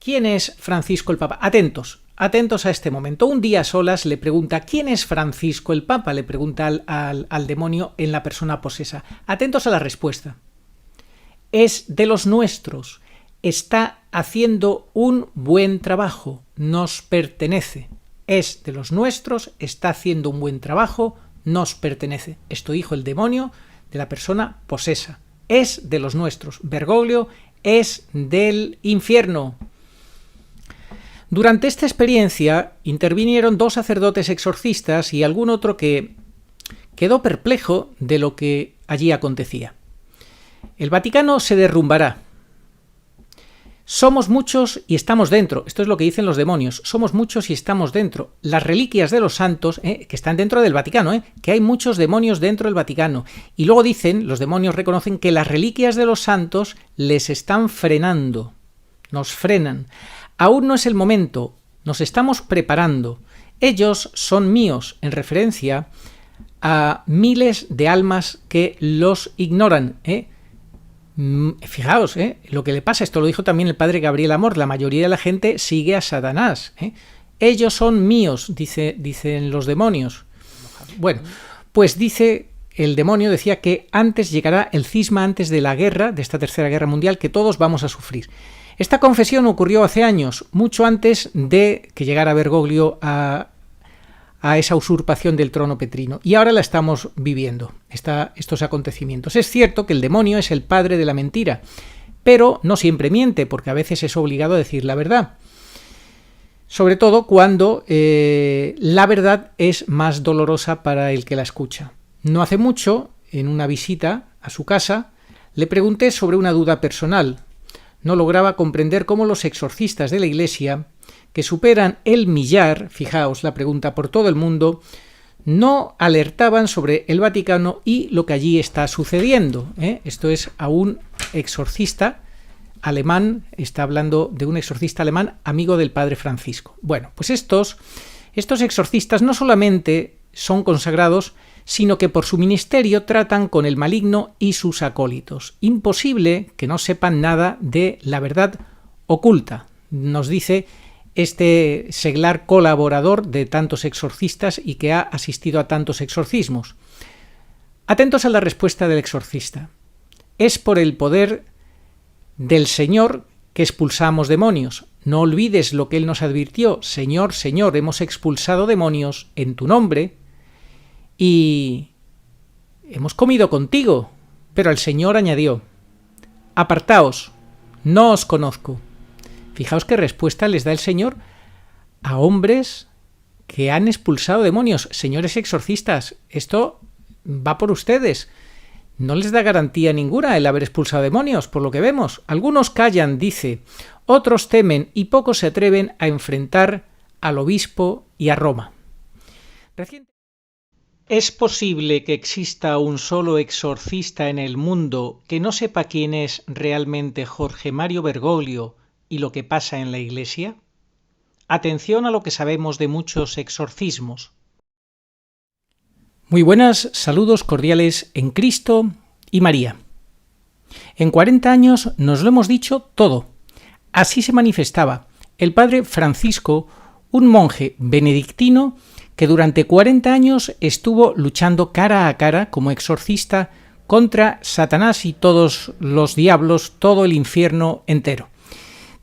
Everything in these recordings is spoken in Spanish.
¿Quién es Francisco el Papa? Atentos a este momento. Un día a solas le pregunta, ¿quién es Francisco el Papa? Le pregunta al demonio en la persona posesa. Atentos a la respuesta. Es de los nuestros. Está haciendo un buen trabajo. Nos pertenece. Es de los nuestros. Está haciendo un buen trabajo. Nos pertenece. Esto dijo el demonio de la persona posesa. Es de los nuestros. Bergoglio es del infierno. Durante esta experiencia intervinieron 2 sacerdotes exorcistas y algún otro que quedó perplejo de lo que allí acontecía. El Vaticano se derrumbará. Somos muchos y estamos dentro. Esto es lo que dicen los demonios. Somos muchos y estamos dentro. Las reliquias de los santos, que están dentro del Vaticano, que hay muchos demonios dentro del Vaticano. Y luego dicen, los demonios reconocen que las reliquias de los santos les están frenando. Nos frenan. Aún no es el momento. Nos estamos preparando. Ellos son míos, en referencia a miles de almas que los ignoran, Fijaos, lo que le pasa, esto lo dijo también el padre Gabriel Amor, la mayoría de la gente sigue a Satanás. Ellos son míos, dicen los demonios. Bueno, pues dice el demonio, decía que antes llegará el cisma, antes de la guerra, de esta tercera guerra mundial, que todos vamos a sufrir. Esta confesión ocurrió hace años, mucho antes de que llegara Bergoglio a esa usurpación del trono petrino. Y ahora la estamos viviendo, estos acontecimientos. Es cierto que el demonio es el padre de la mentira, pero no siempre miente, porque a veces es obligado a decir la verdad. Sobre todo cuando la verdad es más dolorosa para el que la escucha. No hace mucho, en una visita a su casa, le pregunté sobre una duda personal. No lograba comprender cómo los exorcistas de la Iglesia, que superan el millar, fijaos la pregunta, por todo el mundo, no alertaban sobre el Vaticano y lo que allí está sucediendo. Esto es a un exorcista alemán, está hablando de un exorcista alemán amigo del padre Francisco. Bueno, pues estos exorcistas no solamente son consagrados, sino que por su ministerio tratan con el maligno y sus acólitos. Imposible que no sepan nada de la verdad oculta, nos dice este seglar colaborador de tantos exorcistas y que ha asistido a tantos exorcismos. Atentos a la respuesta del exorcista. Es por el poder del Señor que expulsamos demonios. No olvides lo que Él nos advirtió. Señor, Señor, hemos expulsado demonios en tu nombre y hemos comido contigo. Pero el Señor añadió, apartaos, no os conozco. Fijaos qué respuesta les da el Señor a hombres que han expulsado demonios. Señores exorcistas, esto va por ustedes. No les da garantía ninguna el haber expulsado demonios, por lo que vemos. Algunos callan, dice, otros temen y pocos se atreven a enfrentar al obispo y a Roma. ¿Es posible que exista un solo exorcista en el mundo que no sepa quién es realmente Jorge Mario Bergoglio y lo que pasa en la Iglesia? Atención a lo que sabemos de muchos exorcismos. Muy buenas, saludos cordiales en Cristo y María. En 40 años nos lo hemos dicho todo. Así se manifestaba el padre Francisco, un monje benedictino que durante 40 años estuvo luchando cara a cara como exorcista contra Satanás y todos los diablos, todo el infierno entero.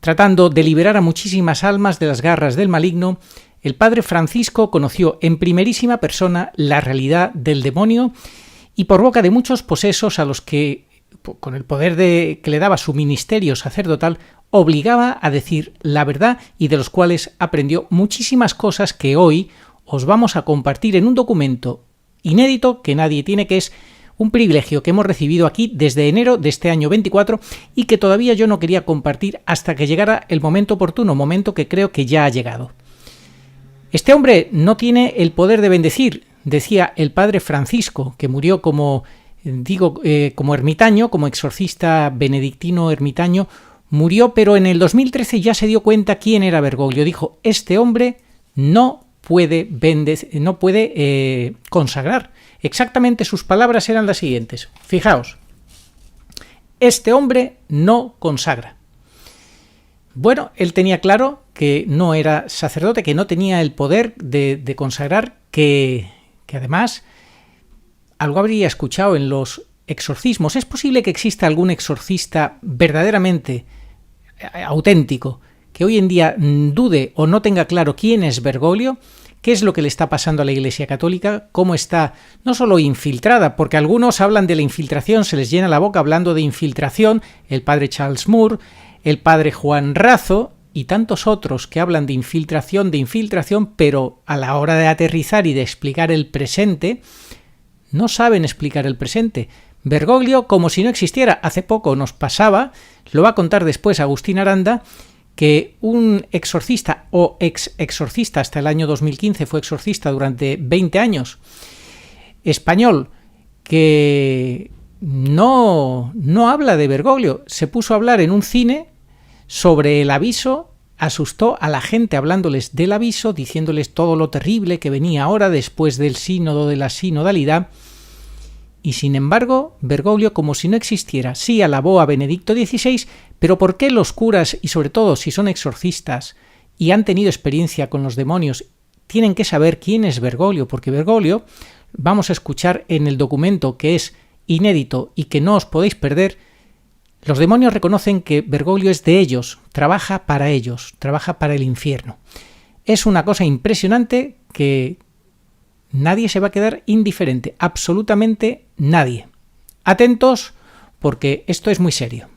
Tratando de liberar a muchísimas almas de las garras del maligno, el padre Francisco conoció en primerísima persona la realidad del demonio y por boca de muchos posesos a los que, con el poder que le daba su ministerio sacerdotal, obligaba a decir la verdad y de los cuales aprendió muchísimas cosas que hoy os vamos a compartir en un documento inédito que nadie tiene, que es un privilegio que hemos recibido aquí desde enero de este año 24 y que todavía yo no quería compartir hasta que llegara el momento oportuno, momento que creo que ya ha llegado. Este hombre no tiene el poder de bendecir, decía el padre Francisco, que murió como ermitaño, como exorcista benedictino ermitaño, murió, pero en el 2013 ya se dio cuenta quién era Bergoglio. Dijo, este hombre no puede consagrar. Exactamente sus palabras eran las siguientes. Fijaos, este hombre no consagra. Bueno, él tenía claro que no era sacerdote, que no tenía el poder de consagrar, que además algo habría escuchado en los exorcismos. ¿Es posible que exista algún exorcista verdaderamente auténtico que hoy en día dude o no tenga claro quién es Bergoglio? ¿Qué es lo que le está pasando a la Iglesia Católica? ¿Cómo está no solo infiltrada? Porque algunos hablan de la infiltración, se les llena la boca hablando de infiltración, el padre Charles Moore, el padre Juan Razo y tantos otros que hablan de infiltración, pero a la hora de aterrizar y de explicar el presente, no saben explicar el presente. Bergoglio como si no existiera. Hace poco nos pasaba, lo va a contar después Agustín Aranda, que un exorcista o ex-exorcista, hasta el año 2015 fue exorcista durante 20 años, español, que no habla de Bergoglio, se puso a hablar en un cine sobre el aviso, asustó a la gente hablándoles del aviso, diciéndoles todo lo terrible que venía ahora después del sínodo de la sinodalidad, y sin embargo, Bergoglio, como si no existiera, sí alabó a Benedicto XVI, pero ¿por qué los curas, y sobre todo si son exorcistas y han tenido experiencia con los demonios, tienen que saber quién es Bergoglio? Porque Bergoglio, vamos a escuchar en el documento que es inédito y que no os podéis perder, los demonios reconocen que Bergoglio es de ellos, trabaja para ellos, trabaja para el infierno. Es una cosa impresionante que nadie se va a quedar indiferente, absolutamente nadie. Atentos, porque esto es muy serio.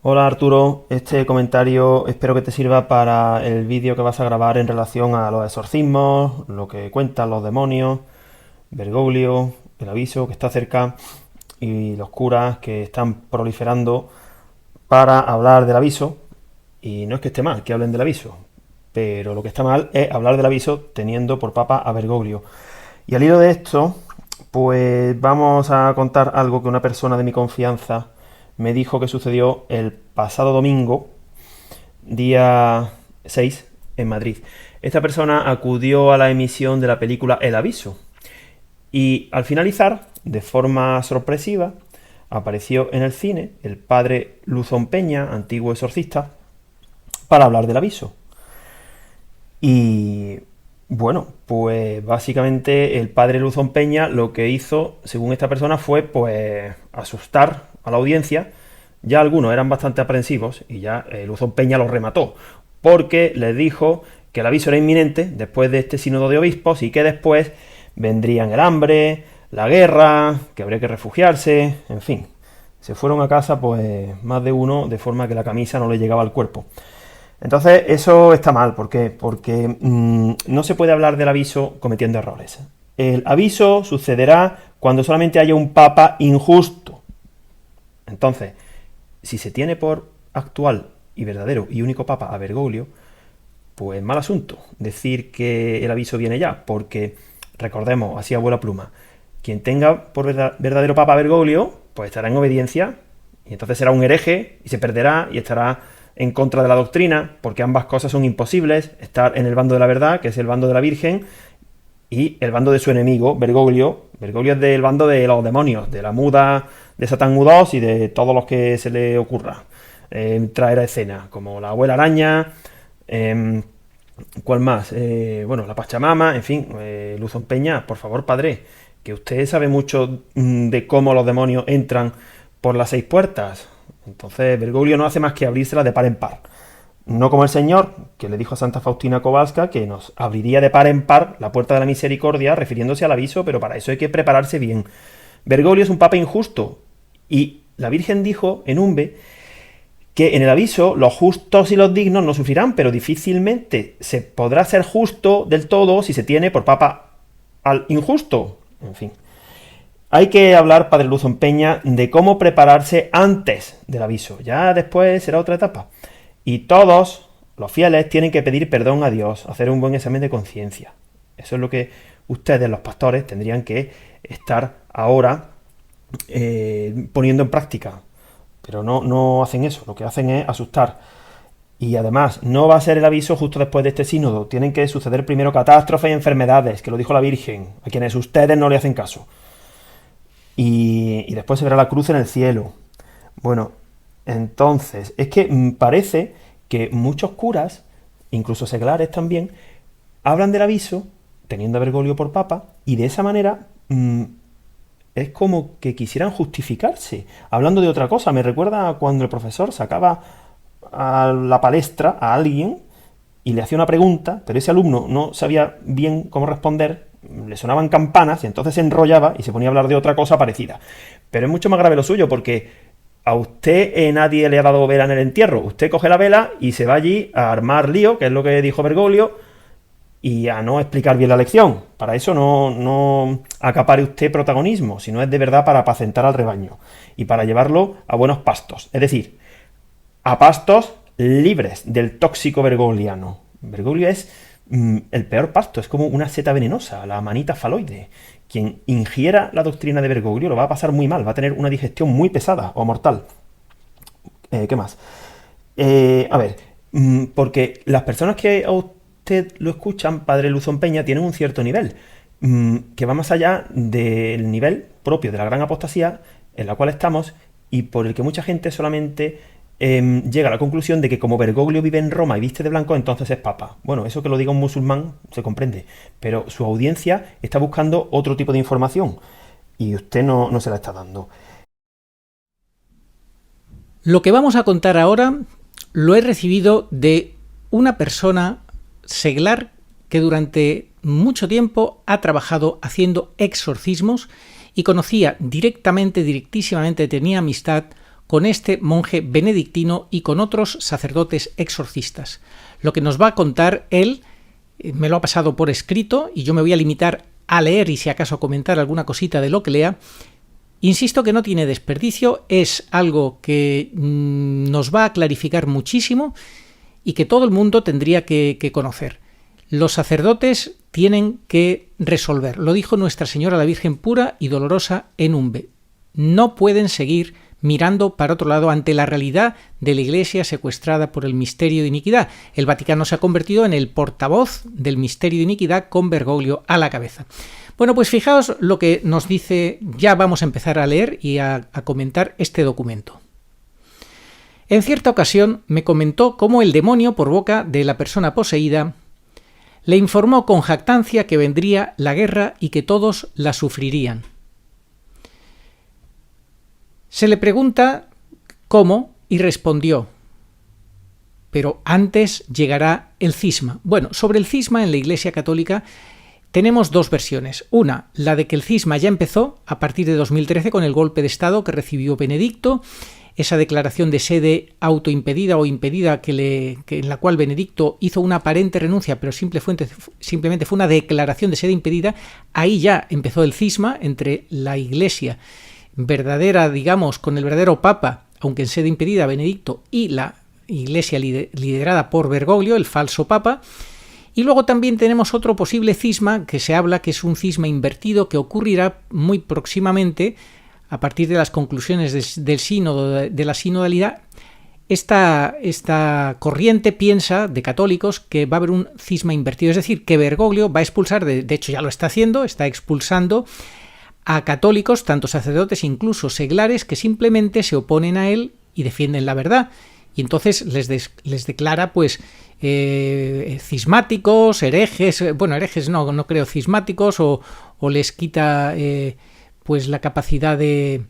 Hola Arturo, este comentario espero que te sirva para el vídeo que vas a grabar en relación a los exorcismos, lo que cuentan los demonios, Bergoglio, el aviso que está cerca y los curas que están proliferando para hablar del aviso. Y no es que esté mal que hablen del aviso, pero lo que está mal es hablar del aviso teniendo por papa a Bergoglio. Y al hilo de esto, pues vamos a contar algo que una persona de mi confianza me dijo que sucedió el pasado domingo, día 6, en Madrid. Esta persona acudió a la emisión de la película El Aviso y al finalizar, de forma sorpresiva, apareció en el cine el padre Luzón Peña, antiguo exorcista, para hablar del aviso. Y bueno, pues básicamente el padre Luzón Peña lo que hizo, según esta persona, fue pues asustar a la audiencia. Ya algunos eran bastante aprensivos y ya Luzón Peña los remató, porque les dijo que el aviso era inminente después de este sínodo de obispos y que después vendrían el hambre, la guerra, que habría que refugiarse, en fin. Se fueron a casa pues más de uno, de forma que la camisa no le llegaba al cuerpo. Entonces eso está mal, ¿por qué? Porque no se puede hablar del aviso cometiendo errores. El aviso sucederá cuando solamente haya un papa injusto. Entonces, si se tiene por actual y verdadero y único papa a Bergoglio, pues mal asunto decir que el aviso viene ya, porque recordemos, así a vuela pluma, quien tenga por verdadero papa a Bergoglio, pues estará en obediencia, y entonces será un hereje, y se perderá, y estará en contra de la doctrina, porque ambas cosas son imposibles, estar en el bando de la verdad, que es el bando de la Virgen, y el bando de su enemigo, Bergoglio. Bergoglio es del bando de los demonios, de la muda, de Satán Mudos y de todos los que se le ocurra traer a escena, como la abuela araña, ¿cuál más? Bueno, la Pachamama, en fin, Luzón Peña, por favor, padre, que usted sabe mucho de cómo los demonios entran por las 6 puertas. Entonces, Bergoglio no hace más que abrírselas de par en par. No como el Señor, que le dijo a Santa Faustina Kowalska que nos abriría de par en par la puerta de la misericordia, refiriéndose al aviso, pero para eso hay que prepararse bien. Bergoglio es un papa injusto, y la Virgen dijo en Umbe que en el aviso los justos y los dignos no sufrirán, pero difícilmente se podrá ser justo del todo si se tiene por papa al injusto. En fin, hay que hablar, padre Luzón Peña, de cómo prepararse antes del aviso. Ya después será otra etapa. Y todos los fieles tienen que pedir perdón a Dios, hacer un buen examen de conciencia. Eso es lo que ustedes, los pastores, tendrían que estar ahora poniendo en práctica. Pero no hacen eso, lo que hacen es asustar. Y además, no va a ser el aviso justo después de este sínodo. Tienen que suceder primero catástrofes y enfermedades, que lo dijo la Virgen, a quienes ustedes no le hacen caso. Y después se verá la cruz en el cielo. Bueno, entonces, es que parece que muchos curas, incluso seglares también, hablan del aviso, teniendo a Bergoglio por papa, y de esa manera es como que quisieran justificarse, hablando de otra cosa. Me recuerda a cuando el profesor sacaba a la palestra a alguien y le hacía una pregunta, pero ese alumno no sabía bien cómo responder, le sonaban campanas y entonces se enrollaba y se ponía a hablar de otra cosa parecida. Pero es mucho más grave lo suyo, porque a usted nadie le ha dado vela en el entierro. Usted coge la vela y se va allí a armar lío, que es lo que dijo Bergoglio, y a no explicar bien la lección. Para eso no acapare usted protagonismo, sino es de verdad para apacentar al rebaño y para llevarlo a buenos pastos. Es decir, a pastos libres del tóxico bergogliano. Bergoglio es el peor pasto, es como una seta venenosa, la manita faloide. Quien ingiera la doctrina de Bergoglio lo va a pasar muy mal, va a tener una digestión muy pesada o mortal. ¿Qué más? Porque las personas que a usted lo escuchan, padre Luzón Peña, tienen un cierto nivel, que va más allá del nivel propio de la gran apostasía en la cual estamos y por el que mucha gente solamente llega a la conclusión de que como Bergoglio vive en Roma y viste de blanco, entonces es papa. Bueno, eso que lo diga un musulmán se comprende, pero su audiencia está buscando otro tipo de información y usted no se la está dando. Lo que vamos a contar ahora lo he recibido de una persona seglar que durante mucho tiempo ha trabajado haciendo exorcismos y conocía directísimamente, tenía amistad con este monje benedictino y con otros sacerdotes exorcistas. Lo que nos va a contar él, me lo ha pasado por escrito y yo me voy a limitar a leer y si acaso comentar alguna cosita de lo que lea. Insisto que no tiene desperdicio, es algo que nos va a clarificar muchísimo y que todo el mundo tendría que conocer. Los sacerdotes tienen que resolver, lo dijo Nuestra Señora la Virgen pura y dolorosa en Umbe. No pueden seguir mirando para otro lado ante la realidad de la Iglesia secuestrada por el misterio de iniquidad. El Vaticano se ha convertido en el portavoz del misterio de iniquidad con Bergoglio a la cabeza. Bueno, pues fijaos lo que nos dice, ya vamos a empezar a leer y a comentar este documento. En cierta ocasión me comentó cómo el demonio, por boca de la persona poseída, le informó con jactancia que vendría la guerra y que todos la sufrirían. Se le pregunta cómo y respondió: pero antes llegará el cisma. Bueno, sobre el cisma en la Iglesia Católica tenemos dos versiones. Una, la de que el cisma ya empezó a partir de 2013 con el golpe de Estado que recibió Benedicto, esa declaración de sede autoimpedida o impedida en la cual Benedicto hizo una aparente renuncia, pero simplemente fue una declaración de sede impedida. Ahí ya empezó el cisma entre la Iglesia verdadera, digamos, con el verdadero Papa, aunque en sede impedida, Benedicto, y la Iglesia liderada por Bergoglio, el falso Papa. Y luego también tenemos otro posible cisma que se habla que es un cisma invertido que ocurrirá muy próximamente a partir de las conclusiones del sínodo, de la sinodalidad. Esta corriente piensa, de católicos, que va a haber un cisma invertido, es decir, que Bergoglio va a expulsar, de hecho ya lo está haciendo, está expulsando a católicos, tanto sacerdotes incluso seglares, que simplemente se oponen a él y defienden la verdad. Y entonces les declara pues cismáticos, herejes, bueno, herejes no creo, cismáticos, o les quita pues la capacidad de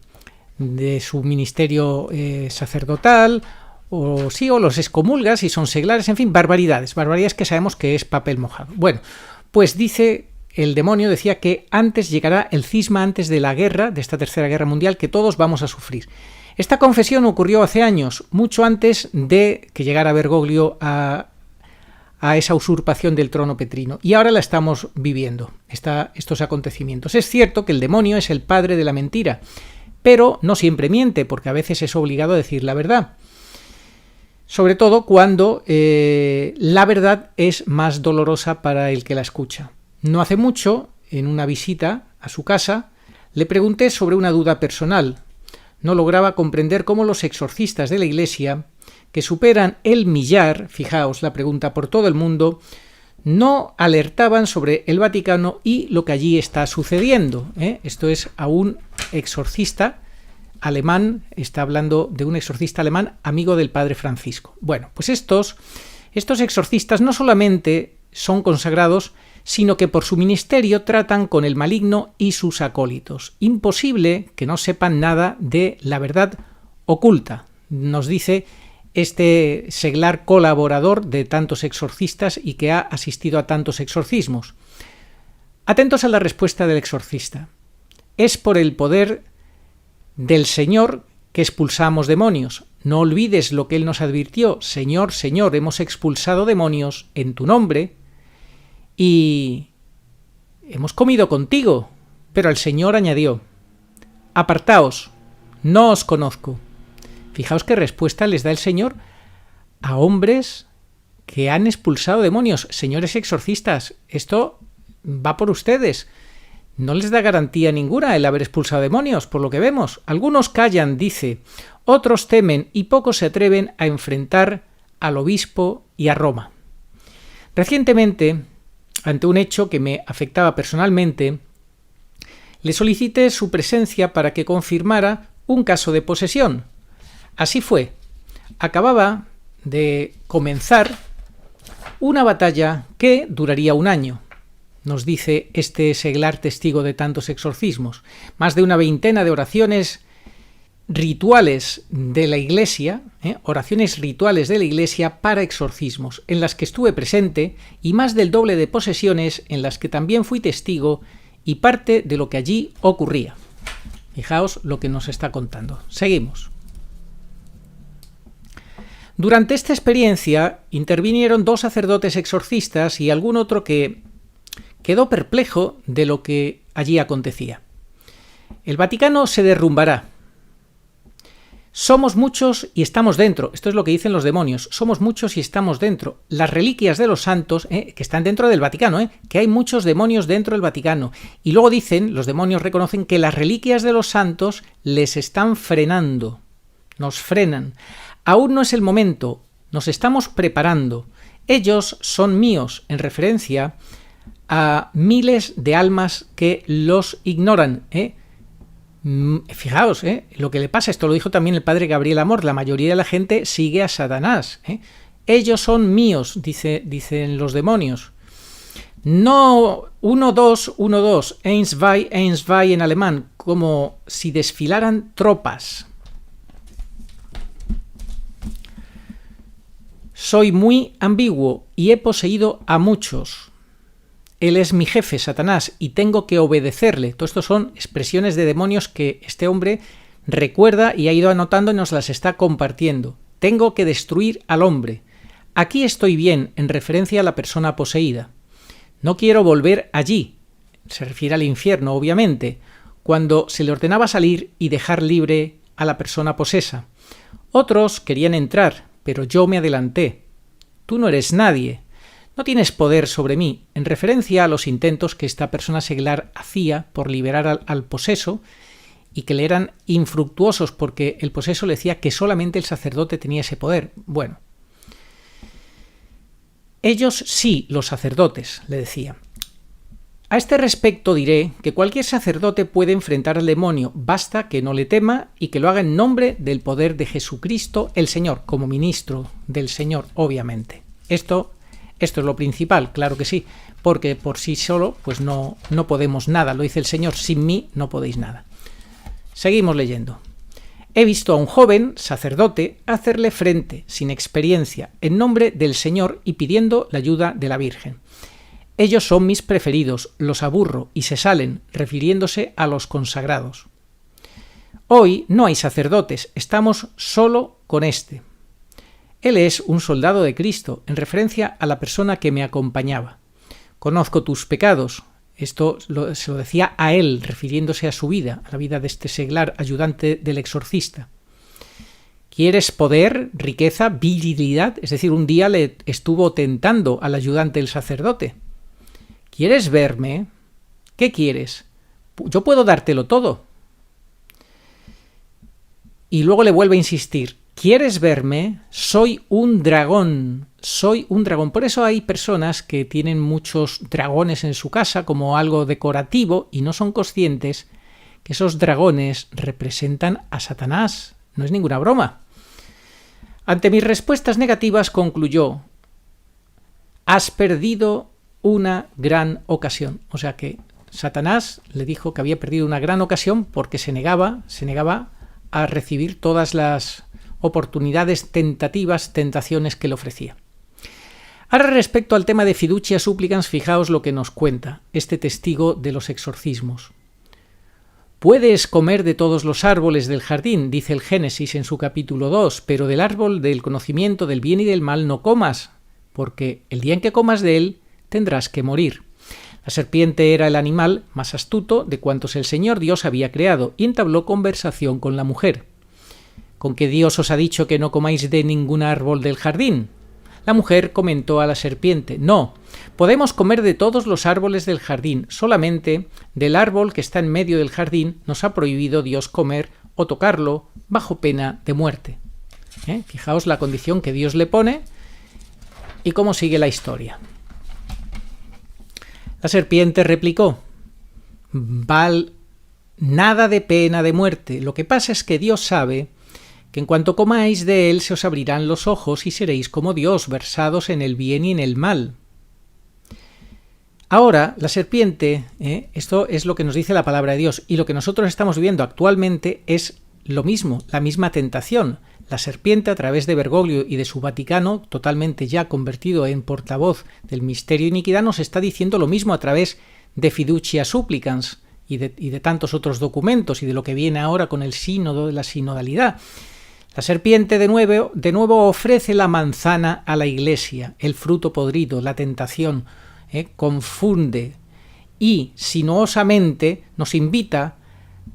su ministerio sacerdotal, o los excomulga si son seglares, en fin, barbaridades que sabemos que es papel mojado. Bueno, pues dice el demonio, decía que antes llegará el cisma, antes de la guerra, de esta tercera guerra mundial, que todos vamos a sufrir. Esta confesión ocurrió hace años, mucho antes de que llegara Bergoglio a esa usurpación del trono petrino, y ahora la estamos viviendo, estos acontecimientos. Es cierto que el demonio es el padre de la mentira, pero no siempre miente, porque a veces es obligado a decir la verdad, sobre todo cuando la verdad es más dolorosa para el que la escucha. No hace mucho, en una visita a su casa, Le pregunté sobre una duda personal. No lograba comprender cómo los exorcistas de la Iglesia, que superan el millar, fijaos la pregunta, por todo el mundo, no alertaban sobre el Vaticano y lo que allí está sucediendo. Esto es a un exorcista alemán, está hablando de un exorcista alemán amigo del padre Francisco. Bueno, pues estos exorcistas no solamente son consagrados, sino que por su ministerio tratan con el maligno y sus acólitos. Imposible que no sepan nada de la verdad oculta, nos dice este seglar colaborador de tantos exorcistas y que ha asistido a tantos exorcismos. Atentos a la respuesta del exorcista. Es por el poder del Señor que expulsamos demonios. No olvides lo que Él nos advirtió. Señor, Señor, hemos expulsado demonios en tu nombre y hemos comido contigo. Pero el Señor añadió: apartaos, no os conozco. Fijaos qué respuesta les da el Señor a hombres que han expulsado demonios. Señores exorcistas, esto va por ustedes. No les da garantía ninguna el haber expulsado demonios, por lo que vemos. Algunos callan, dice, otros temen y pocos se atreven a enfrentar al obispo y a Roma. Recientemente, ante un hecho que me afectaba personalmente, le solicité su presencia para que confirmara un caso de posesión. Así fue. Acababa de comenzar una batalla que duraría un año. Nos dice este seglar testigo de tantos exorcismos. Más de una veintena de oraciones rituales de la Iglesia, oraciones rituales de la Iglesia para exorcismos, en las que estuve presente, y más del doble de posesiones en las que también fui testigo y parte de lo que allí ocurría. Fijaos lo que nos está contando. Seguimos. Durante esta experiencia intervinieron 2 sacerdotes exorcistas y algún otro que quedó perplejo de lo que allí acontecía. El Vaticano se derrumbará. Somos muchos y estamos dentro. Esto es lo que dicen los demonios. Somos muchos y estamos dentro. Las reliquias de los santos, que están dentro del Vaticano, que hay muchos demonios dentro del Vaticano. Y luego dicen, los demonios reconocen que las reliquias de los santos les están frenando. Nos frenan. Aún no es el momento. Nos estamos preparando. Ellos son míos, en referencia a miles de almas que los ignoran. Fijaos, lo que le pasa, esto lo dijo también el padre Gabriel Amor, la mayoría de la gente sigue a Satanás. Ellos son míos, dicen los demonios. No 1, 2, 1, 2, eins, zwei en alemán, como si desfilaran tropas. Soy muy ambiguo y he poseído a muchos. Él es mi jefe, Satanás, y tengo que obedecerle. Todo esto son expresiones de demonios que este hombre recuerda y ha ido anotando y nos las está compartiendo. Tengo que destruir al hombre. Aquí estoy bien, en referencia a la persona poseída. No quiero volver allí. Se refiere al infierno, obviamente, cuando se le ordenaba salir y dejar libre a la persona posesa. Otros querían entrar, pero yo me adelanté. Tú no eres nadie. No tienes poder sobre mí, en referencia a los intentos que esta persona seglar hacía por liberar al poseso y que le eran infructuosos porque el poseso le decía que solamente el sacerdote tenía ese poder. Bueno, ellos sí, los sacerdotes, le decía. A este respecto diré que cualquier sacerdote puede enfrentar al demonio, basta que no le tema y que lo haga en nombre del poder de Jesucristo el Señor, como ministro del Señor, obviamente. Esto es lo principal, claro que sí, porque por sí solo pues no podemos nada, lo dice el Señor, sin mí no podéis nada. Seguimos leyendo. He visto a un joven sacerdote hacerle frente, sin experiencia, en nombre del Señor y pidiendo la ayuda de la Virgen. Ellos son mis preferidos, los aburro y se salen, refiriéndose a los consagrados. Hoy no hay sacerdotes, estamos solo con este. Él es un soldado de Cristo, en referencia a la persona que me acompañaba. Conozco tus pecados. Esto se lo decía a él, refiriéndose a su vida, a la vida de este seglar ayudante del exorcista. ¿Quieres poder, riqueza, virilidad? Es decir, un día le estuvo tentando al ayudante del sacerdote. ¿Quieres verme? ¿Qué quieres? yo puedo dártelo todo. Y luego le vuelve a insistir, ¿quieres verme? Soy un dragón. Soy un dragón. Por eso hay personas que tienen muchos dragones en su casa como algo decorativo y no son conscientes que esos dragones representan a Satanás. No es ninguna broma. Ante mis respuestas negativas concluyó, has perdido una gran ocasión. O sea que Satanás le dijo que había perdido una gran ocasión porque se negaba a recibir todas las oportunidades, tentaciones que le ofrecía. Ahora, respecto al tema de fiducia supplicans, fijaos lo que nos cuenta este testigo de los exorcismos. Puedes comer de todos los árboles del jardín, dice el Génesis en su capítulo 2, pero del árbol del conocimiento del bien y del mal no comas, porque el día en que comas de él tendrás que morir. La serpiente era el animal más astuto de cuantos el Señor Dios había creado y entabló conversación con la mujer. ¿Con qué Dios os ha dicho que no comáis de ningún árbol del jardín? La mujer comentó a la serpiente, no, podemos comer de todos los árboles del jardín, solamente del árbol que está en medio del jardín nos ha prohibido Dios comer o tocarlo bajo pena de muerte. Fijaos la condición que Dios le pone y cómo sigue la historia. La serpiente replicó, nada de pena de muerte, lo que pasa es que Dios sabe que en cuanto comáis de él se os abrirán los ojos y seréis como Dios, versados en el bien y en el mal. Ahora, la serpiente, esto es lo que nos dice la palabra de Dios, y lo que nosotros estamos viviendo actualmente es lo mismo, la misma tentación. La serpiente, a través de Bergoglio y de su Vaticano, totalmente ya convertido en portavoz del misterio de iniquidad, nos está diciendo lo mismo a través de fiducia supplicans y de tantos otros documentos y de lo que viene ahora con el sínodo de la sinodalidad. La serpiente de nuevo ofrece la manzana a la Iglesia, el fruto podrido, la tentación, confunde y sinuosamente nos invita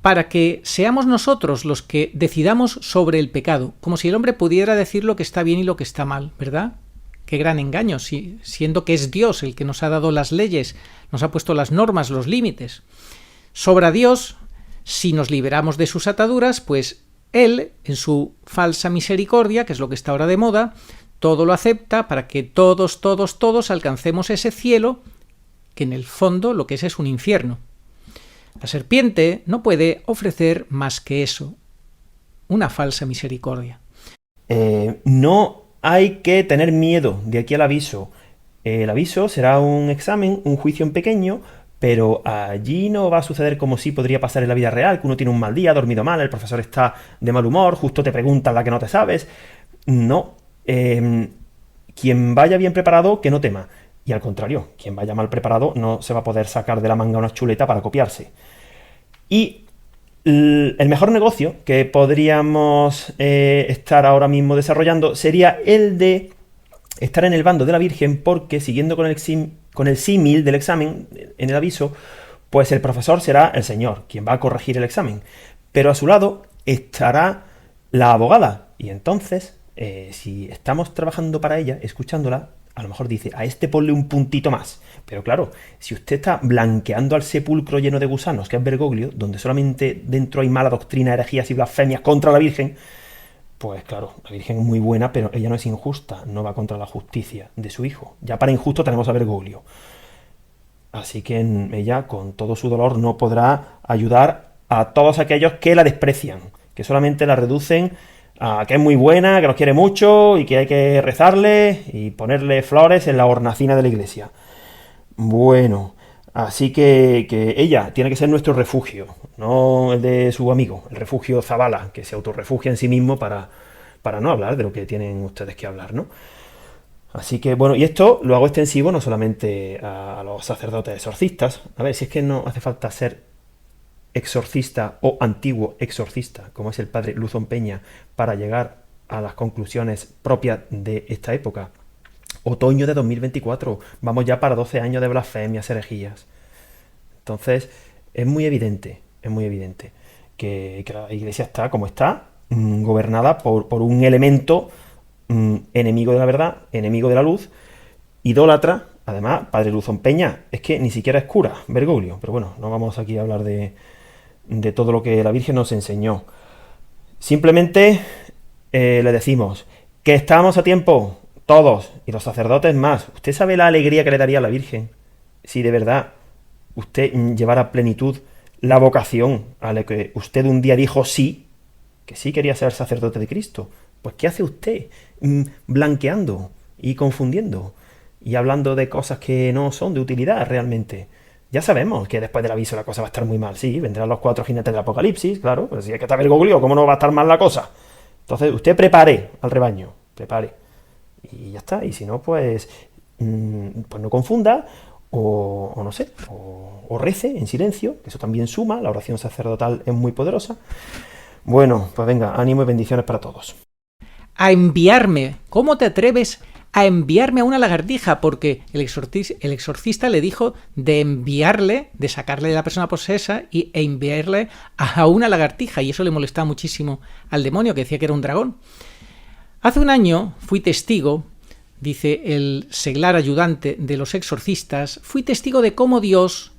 para que seamos nosotros los que decidamos sobre el pecado, como si el hombre pudiera decir lo que está bien y lo que está mal, ¿verdad? Qué gran engaño, siendo que es Dios el que nos ha dado las leyes, nos ha puesto las normas, los límites. Sobra Dios, si nos liberamos de sus ataduras, pues Él, en su falsa misericordia, que es lo que está ahora de moda, todo lo acepta para que todos alcancemos ese cielo, que en el fondo lo que es un infierno. La serpiente no puede ofrecer más que eso, una falsa misericordia. No hay que tener miedo de aquí al aviso. El aviso será un examen, un juicio en pequeño, pero allí no va a suceder como sí podría pasar en la vida real, que uno tiene un mal día, ha dormido mal, el profesor está de mal humor, justo te preguntan la que no te sabes. No. Quien vaya bien preparado, que no tema. Y al contrario, quien vaya mal preparado no se va a poder sacar de la manga una chuleta para copiarse. Y el mejor negocio que podríamos estar ahora mismo desarrollando sería el de estar en el bando de la Virgen, porque siguiendo con el símil del examen en el aviso, pues el profesor será el Señor, quien va a corregir el examen. Pero a su lado estará la abogada. Y entonces, si estamos trabajando para ella, escuchándola, a lo mejor dice, a este ponle un puntito más. Pero claro, si usted está blanqueando al sepulcro lleno de gusanos, que es Bergoglio, donde solamente dentro hay mala doctrina, herejías y blasfemias contra la Virgen, pues claro, la Virgen es muy buena, pero ella no es injusta, no va contra la justicia de su hijo. Ya para injusto tenemos a Bergoglio. Así que ella, con todo su dolor, no podrá ayudar a todos aquellos que la desprecian, que solamente la reducen a que es muy buena, que nos quiere mucho y que hay que rezarle y ponerle flores en la hornacina de la iglesia. Bueno, así que ella tiene que ser nuestro refugio, no el de su amigo, el refugio Zabala, que se autorrefugia en sí mismo para no hablar de lo que tienen ustedes que hablar, ¿no? Así que, bueno, y esto lo hago extensivo no solamente a los sacerdotes exorcistas. A ver, si es que no hace falta ser exorcista o antiguo exorcista, como es el padre Luzón Peña, para llegar a las conclusiones propias de esta época. Otoño de 2024, vamos ya para 12 años de blasfemias, herejías. Entonces, es muy evidente que la iglesia está como está, gobernada por un elemento enemigo de la verdad, enemigo de la luz, idólatra Además, padre Luzón Peña, es que ni siquiera es cura, Bergoglio. Pero bueno, no vamos aquí a hablar de todo lo que la Virgen nos enseñó. Simplemente le decimos que estamos a tiempo, todos, y los sacerdotes más. ¿Usted sabe la alegría que le daría a la Virgen si de verdad usted llevara a plenitud la vocación a la que usted un día dijo sí, que sí quería ser sacerdote de Cristo? Pues ¿qué hace usted? Blanqueando y confundiendo y hablando de cosas que no son de utilidad realmente. Ya sabemos que después del aviso la cosa va a estar muy mal. Sí, vendrán los 4 jinetes del apocalipsis, claro, pues si es que está Bergoglio, ¿cómo no va a estar mal la cosa? Entonces usted prepare al rebaño, prepare. Y ya está, y si no, pues no confunda, o no sé, o rece en silencio, que eso también suma, la oración sacerdotal es muy poderosa. Bueno, pues venga, ánimo y bendiciones para todos. A enviarme, ¿cómo te atreves a enviarme a una lagartija? Porque el exorcista le dijo de enviarle, de sacarle de la persona posesa e enviarle a una lagartija, y eso le molestaba muchísimo al demonio, que decía que era un dragón. Hace un año fui testigo, dice el seglar ayudante de los exorcistas, fui testigo de cómo Dios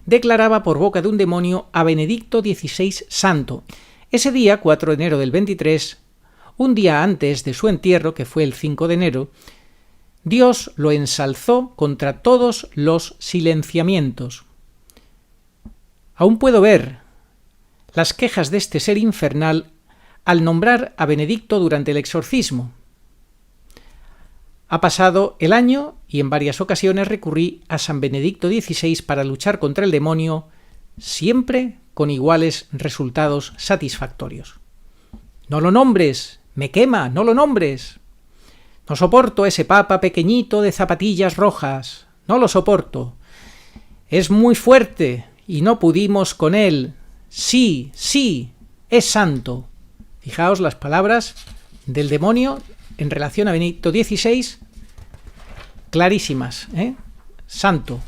declaraba por boca de un demonio a Benedicto XVI santo. Ese día, 4 de enero del 23, un día antes de su entierro, que fue el 5 de enero, Dios lo ensalzó contra todos los silenciamientos. Aún puedo ver las quejas de este ser infernal al nombrar a Benedicto durante el exorcismo. Ha pasado el año y en varias ocasiones recurrí a San Benedicto XVI para luchar contra el demonio, siempre con iguales resultados satisfactorios. «No lo nombres, me quema, no lo nombres. No soporto ese papa pequeñito de zapatillas rojas, no lo soporto. Es muy fuerte y no pudimos con él. Sí, sí, es santo». Fijaos las palabras del demonio en relación a Benedicto XVI, clarísimas, ¿eh? Santo.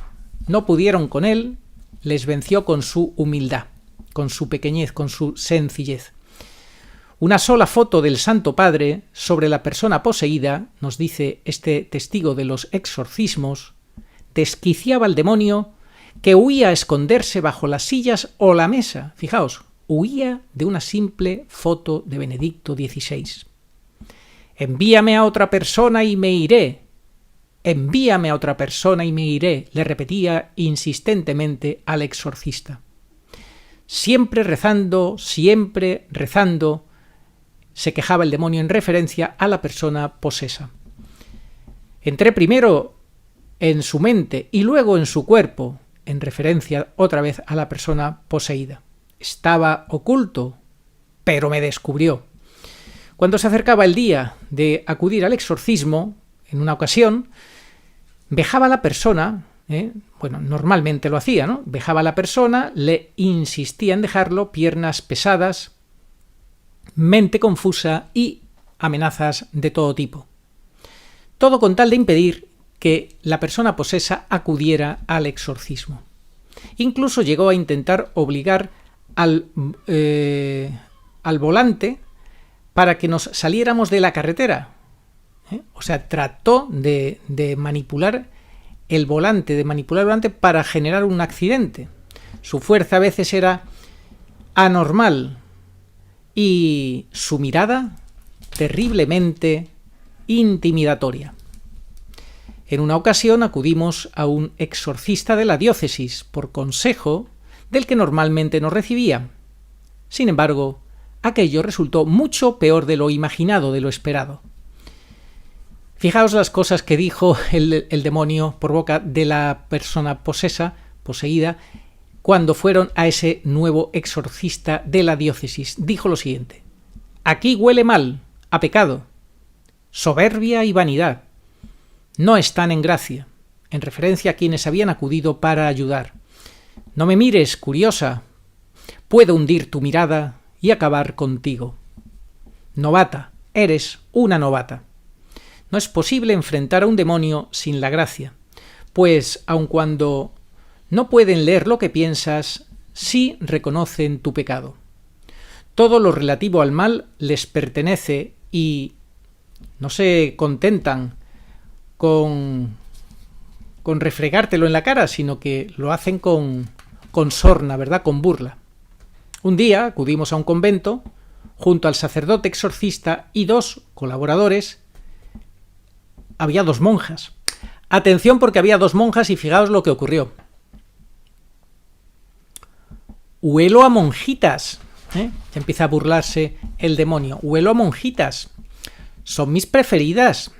No pudieron con él, les venció con su humildad, con su pequeñez, con su sencillez. Una sola foto del Santo Padre sobre la persona poseída, nos dice este testigo de los exorcismos, desquiciaba al demonio que huía a esconderse bajo las sillas o la mesa. Fijaos, huía de una simple foto de Benedicto XVI. «Envíame a otra persona y me iré. Envíame a otra persona y me iré», le repetía insistentemente al exorcista. Siempre rezando, se quejaba el demonio en referencia a la persona posesa. Entré primero en su mente y luego en su cuerpo, en referencia otra vez a la persona poseída. Estaba oculto, pero me descubrió. Cuando se acercaba el día de acudir al exorcismo, en una ocasión, vejaba a la persona, normalmente lo hacía, ¿no? Vejaba a la persona, le insistía en dejarlo, piernas pesadas, mente confusa y amenazas de todo tipo. Todo con tal de impedir que la persona posesa acudiera al exorcismo. Incluso llegó a intentar obligar al volante para que nos saliéramos de la carretera. O sea, trató de manipular el volante, para generar un accidente. Su fuerza a veces era anormal y su mirada terriblemente intimidatoria. En una ocasión acudimos a un exorcista de la diócesis por consejo del que normalmente nos recibía. Sin embargo, aquello resultó mucho peor de lo imaginado, de lo esperado. Fijaos las cosas que dijo el demonio por boca de la persona poseída, cuando fueron a ese nuevo exorcista de la diócesis. Dijo lo siguiente: «Aquí huele mal, a pecado, soberbia y vanidad. No están en gracia», en referencia a quienes habían acudido para ayudar. «No me mires, curiosa, puedo hundir tu mirada y acabar contigo. Novata, eres una novata. No es posible enfrentar a un demonio sin la gracia, pues aun cuando no pueden leer lo que piensas, sí reconocen tu pecado. Todo lo relativo al mal les pertenece y no se contentan con con refregártelo en la cara, sino que lo hacen con sorna, ¿verdad? Con burla. Un día acudimos a un convento junto al sacerdote exorcista y 2 colaboradores. Había 2 monjas. Atención, porque había 2 monjas y fijaos lo que ocurrió. Huelo a monjitas. Ya empieza a burlarse el demonio. Huelo a monjitas. Son mis preferidas.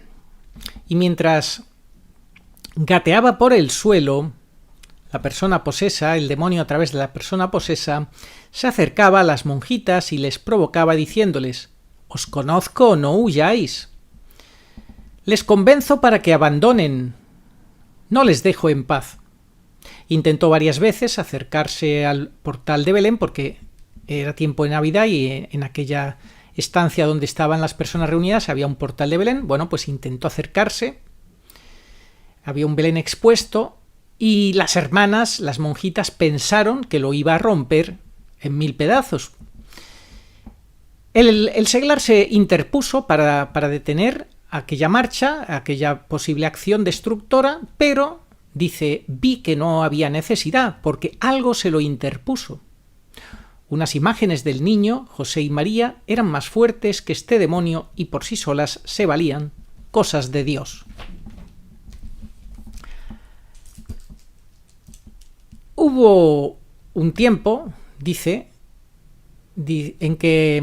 Y mientras gateaba por el suelo, la persona posesa, el demonio a través de la persona posesa, se acercaba a las monjitas y les provocaba diciéndoles: «Os conozco, no huyáis. Les convenzo para que abandonen. No les dejo en paz». Intentó varias veces acercarse al portal de Belén porque era tiempo de Navidad y en aquella estancia donde estaban las personas reunidas había un portal de Belén. Bueno, pues intentó acercarse. Había un Belén expuesto y las hermanas, las monjitas, pensaron que lo iba a romper en 1000 pedazos. El seglar se interpuso para detener aquella marcha, aquella posible acción destructora, pero, dice, vi que no había necesidad, porque algo se lo interpuso. Unas imágenes del niño, José y María, eran más fuertes que este demonio y por sí solas se valían, cosas de Dios. Hubo un tiempo, dice, en que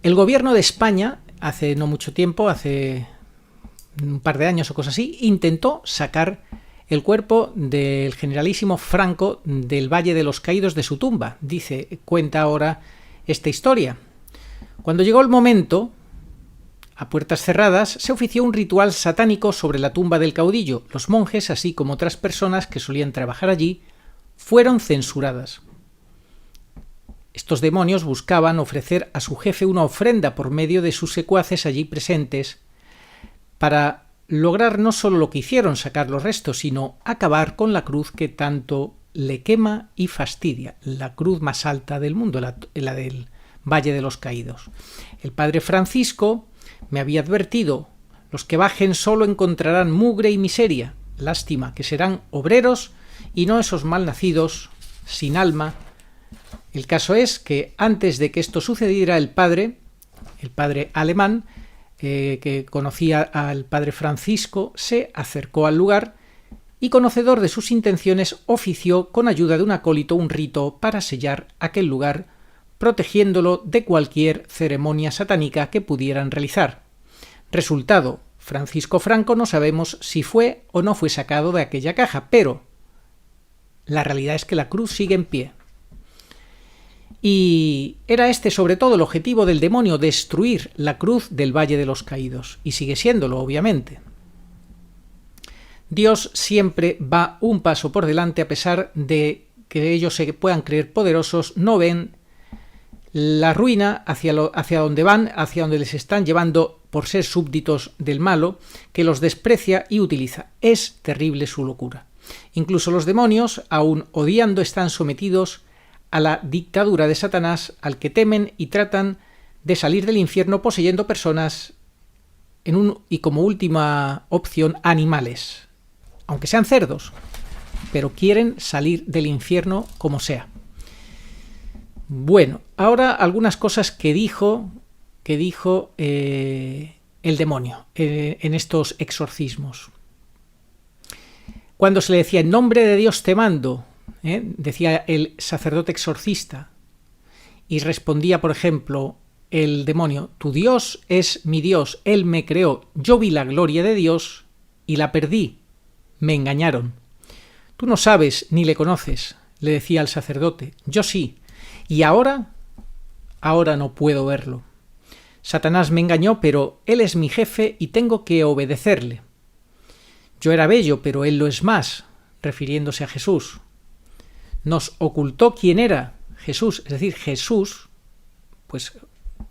el gobierno de España, hace no mucho tiempo, hace un par de años o cosas así, intentó sacar el cuerpo del generalísimo Franco del Valle de los Caídos de su tumba. Dice, cuenta ahora esta historia. Cuando llegó el momento, a puertas cerradas, se ofició un ritual satánico sobre la tumba del caudillo. Los monjes, así como otras personas que solían trabajar allí, fueron censuradas. Estos demonios buscaban ofrecer a su jefe una ofrenda por medio de sus secuaces allí presentes para lograr no solo lo que hicieron, sacar los restos, sino acabar con la cruz que tanto le quema y fastidia, la cruz más alta del mundo, la del Valle de los Caídos. El padre Francisco me había advertido: los que bajen solo encontrarán mugre y miseria, lástima, que serán obreros y no esos malnacidos sin alma. El caso es que antes de que esto sucediera, el padre alemán, que conocía al padre Francisco, se acercó al lugar y, conocedor de sus intenciones, ofició con ayuda de un acólito un rito para sellar aquel lugar, protegiéndolo de cualquier ceremonia satánica que pudieran realizar. Resultado: Francisco Franco no sabemos si fue o no fue sacado de aquella caja, pero la realidad es que la cruz sigue en pie. Y era este sobre todo el objetivo del demonio: destruir la cruz del Valle de los Caídos, y sigue siéndolo, obviamente. Dios siempre va un paso por delante. A pesar de que ellos se puedan creer poderosos, no ven la ruina hacia donde van, hacia donde les están llevando por ser súbditos del malo, que los desprecia y utiliza. Es terrible su locura. Incluso los demonios, aun odiando, están sometidos a la dictadura de Satanás, al que temen y tratan de salir del infierno poseyendo personas y como última opción animales, aunque sean cerdos, pero quieren salir del infierno como sea. Bueno, ahora algunas cosas que dijo el demonio en estos exorcismos. Cuando se le decía: en nombre de Dios te mando, decía el sacerdote exorcista, y respondía, por ejemplo, el demonio: tu Dios es mi Dios, Él me creó, yo vi la gloria de Dios y la perdí, me engañaron. Tú no sabes ni le conoces, le decía al sacerdote, yo sí, y ahora no puedo verlo. Satanás me engañó, pero él es mi jefe y tengo que obedecerle. Yo era bello, pero él lo es más, refiriéndose a Jesús. Nos ocultó quién era Jesús, es decir, Jesús, pues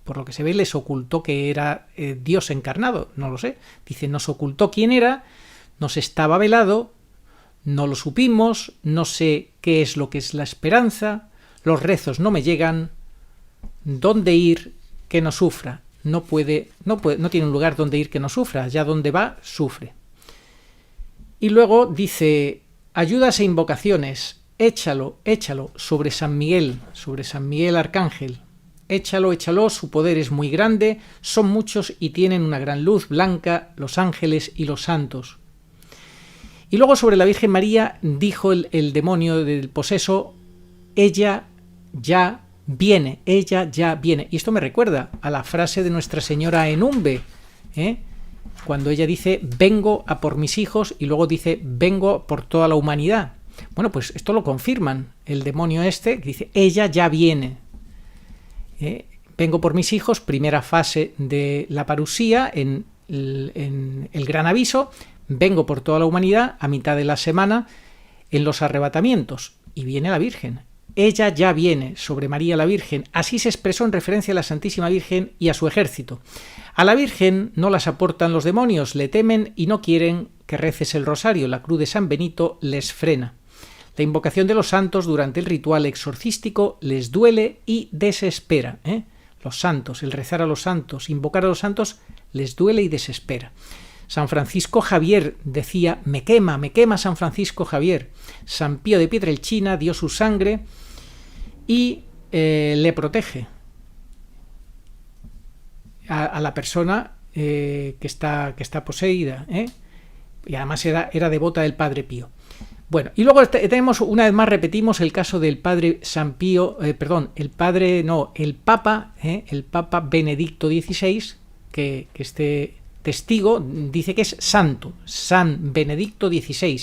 por lo que se ve les ocultó que era Dios encarnado, no lo sé. Dice, nos ocultó quién era, nos estaba velado, no lo supimos, no sé qué es lo que es la esperanza, los rezos no me llegan, dónde ir que no sufra, no tiene un lugar donde ir que no sufra, allá donde va, sufre. Y luego dice, ayudas e invocaciones, échalo sobre San Miguel Arcángel. Échalo, su poder es muy grande, son muchos y tienen una gran luz blanca, los ángeles y los santos. Y luego sobre la Virgen María dijo el demonio del poseso, ella ya viene. Y esto me recuerda a la frase de Nuestra Señora en Umbe, cuando ella dice, vengo a por mis hijos, y luego dice, vengo por toda la humanidad. Bueno, pues esto lo confirman el demonio que dice, ella ya viene. Vengo por mis hijos, primera fase de la parusía en el gran aviso, vengo por toda la humanidad a mitad de la semana en los arrebatamientos, y viene la Virgen. Ella ya viene sobre María la Virgen, así se expresó en referencia a la Santísima Virgen y a su ejército. A la Virgen no la soportan los demonios, le temen y no quieren que reces el rosario, la cruz de San Benito les frena. La invocación de los santos durante el ritual exorcístico les duele y desespera. Los santos, el rezar a los santos, invocar a los santos, les duele y desespera. San Francisco Javier decía, me quema San Francisco Javier. San Pío de Pietrelcina dio su sangre y le protege a la persona que está poseída. Y además era devota del Padre Pío. Bueno, y luego tenemos, una vez más repetimos el caso del padre San Pío, el Papa Benedicto XVI, que este testigo dice que es santo, San Benedicto XVI.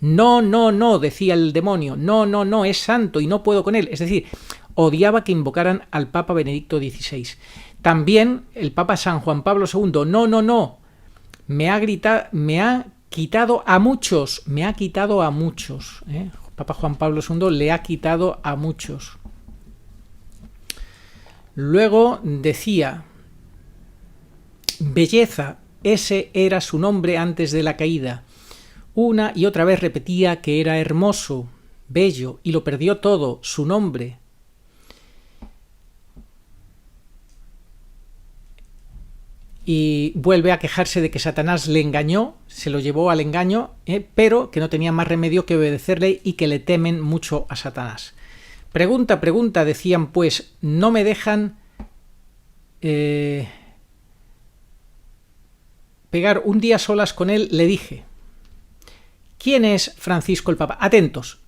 No, decía el demonio, no, es santo y no puedo con él. Es decir, odiaba que invocaran al Papa Benedicto XVI. También el Papa San Juan Pablo II, no, me ha quitado a muchos. Papa Juan Pablo II le ha quitado a muchos. Luego decía, belleza, ese era su nombre antes de la caída. Una y otra vez repetía que era hermoso, bello, y lo perdió todo, su nombre. Y vuelve a quejarse de que Satanás le engañó, se lo llevó al engaño, pero que no tenía más remedio que obedecerle y que le temen mucho a Satanás. Pregunta, decían pues, no me dejan pegar un día solas con él, le dije, ¿quién es Francisco el Papa?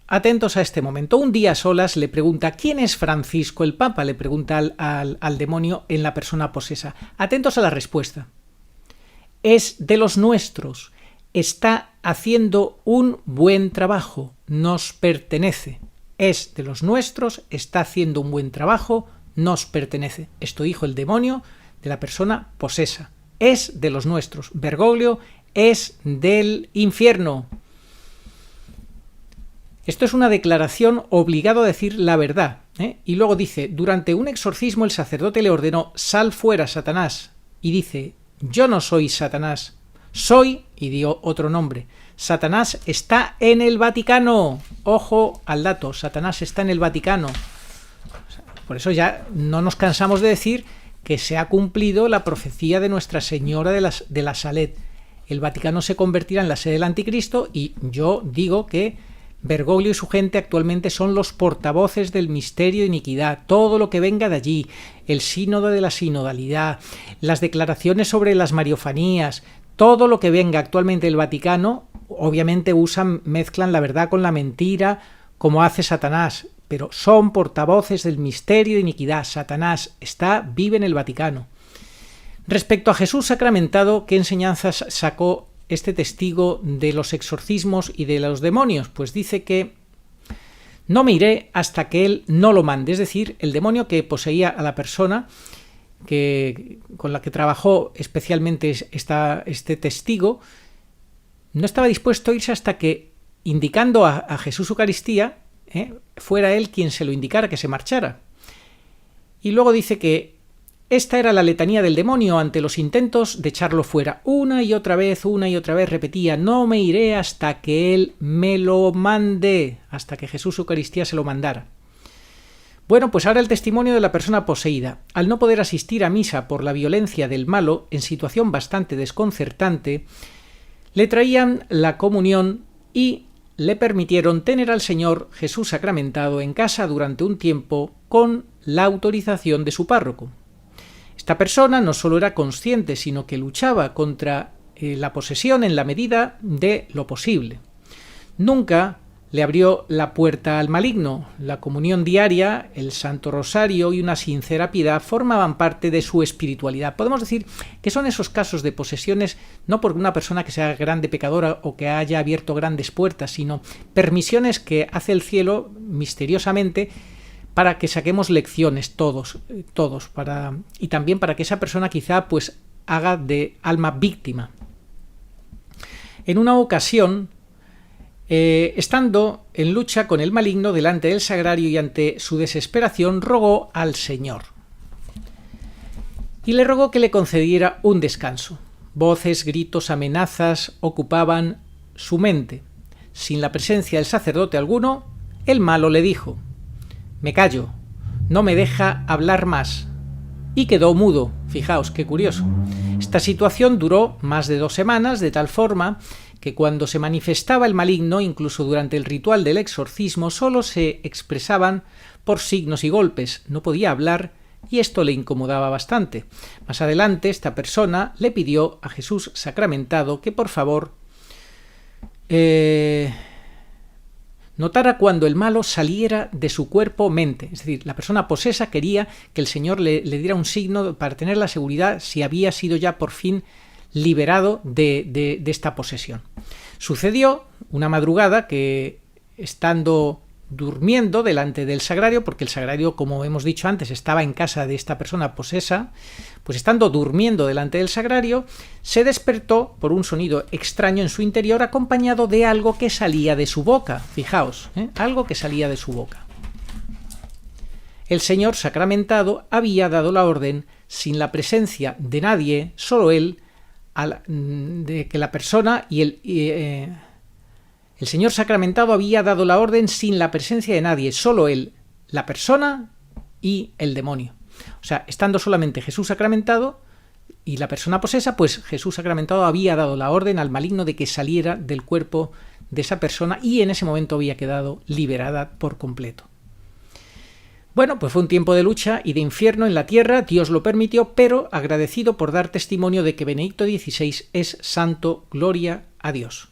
Atentos a este momento. Un día a solas le pregunta, ¿quién es Francisco el Papa? Le pregunta al demonio en la persona posesa. Atentos a la respuesta. Es de los nuestros. Está haciendo un buen trabajo. Nos pertenece. Es de los nuestros. Está haciendo un buen trabajo. Nos pertenece. Esto dijo el demonio de la persona posesa. Es de los nuestros. Bergoglio es del infierno. Esto es una declaración obligado a decir la verdad. Y luego dice, durante un exorcismo el sacerdote le ordenó, sal fuera, Satanás. Y dice, yo no soy Satanás, soy, y dio otro nombre, Satanás está en el Vaticano. Ojo al dato, Satanás está en el Vaticano. Por eso ya no nos cansamos de decir que se ha cumplido la profecía de Nuestra Señora de la Salet. El Vaticano se convertirá en la sede del anticristo y yo digo que Bergoglio y su gente actualmente son los portavoces del misterio de iniquidad. Todo lo que venga de allí, el sínodo de la sinodalidad, las declaraciones sobre las mariofanías, todo lo que venga actualmente del Vaticano, obviamente mezclan la verdad con la mentira, como hace Satanás, pero son portavoces del misterio de iniquidad. Satanás vive en el Vaticano. Respecto a Jesús sacramentado, ¿qué enseñanzas sacó este testigo de los exorcismos y de los demonios? Pues dice que no me iré hasta que él no lo mande. Es decir, el demonio que poseía a la persona con la que trabajó especialmente este testigo no estaba dispuesto a irse hasta que, indicando a Jesús Eucaristía, fuera él quien se lo indicara que se marchara. Y luego dice que esta era la letanía del demonio ante los intentos de echarlo fuera. Una y otra vez repetía, no me iré hasta que él me lo mande, hasta que Jesús Eucaristía se lo mandara. Bueno, pues ahora el testimonio de la persona poseída. Al no poder asistir a misa por la violencia del malo, en situación bastante desconcertante, Le traían la comunión y le permitieron tener al Señor Jesús sacramentado en casa durante un tiempo con la autorización de su párroco. Esta persona no solo era consciente, sino que luchaba contra la posesión en la medida de lo posible. Nunca le abrió la puerta al maligno. La comunión diaria, el Santo Rosario y una sincera piedad formaban parte de su espiritualidad. Podemos decir que son esos casos de posesiones no por una persona que sea grande pecadora o que haya abierto grandes puertas, sino permisiones que hace el cielo misteriosamente para que saquemos lecciones todos, y también para que esa persona quizá pues haga de alma víctima. En una ocasión, estando en lucha con el maligno delante del sagrario y ante su desesperación, rogó al Señor. Y le rogó que le concediera un descanso. Voces, gritos, amenazas ocupaban su mente. Sin la presencia del sacerdote alguno, el malo le dijo: «Me callo, no me deja hablar más». Y quedó mudo. Fijaos, qué curioso. Esta situación duró más de 2 semanas, de tal forma que cuando se manifestaba el maligno, incluso durante el ritual del exorcismo, solo se expresaban por signos y golpes, no podía hablar y esto le incomodaba bastante. Más adelante, esta persona le pidió a Jesús sacramentado que por favor notara cuando el malo saliera de su cuerpo-mente. Es decir, la persona posesa quería que el Señor le diera un signo para tener la seguridad si había sido ya por fin liberado de esta posesión. Sucedió una madrugada que, estando durmiendo delante del sagrario, porque el sagrario, como hemos dicho antes, estaba en casa de esta persona posesa, pues estando durmiendo delante del sagrario, se despertó por un sonido extraño en su interior acompañado de algo que salía de su boca. Fijaos, algo que salía de su boca. El Señor sacramentado había dado la orden, sin la presencia de nadie, solo él, de que la persona y el Señor sacramentado había dado la orden sin la presencia de nadie, solo él, la persona y el demonio. O sea, estando solamente Jesús sacramentado y la persona posesa, pues Jesús sacramentado había dado la orden al maligno de que saliera del cuerpo de esa persona y en ese momento había quedado liberada por completo. Bueno, pues fue un tiempo de lucha y de infierno en la tierra, Dios lo permitió, pero agradecido por dar testimonio de que Benedicto XVI es santo, gloria a Dios.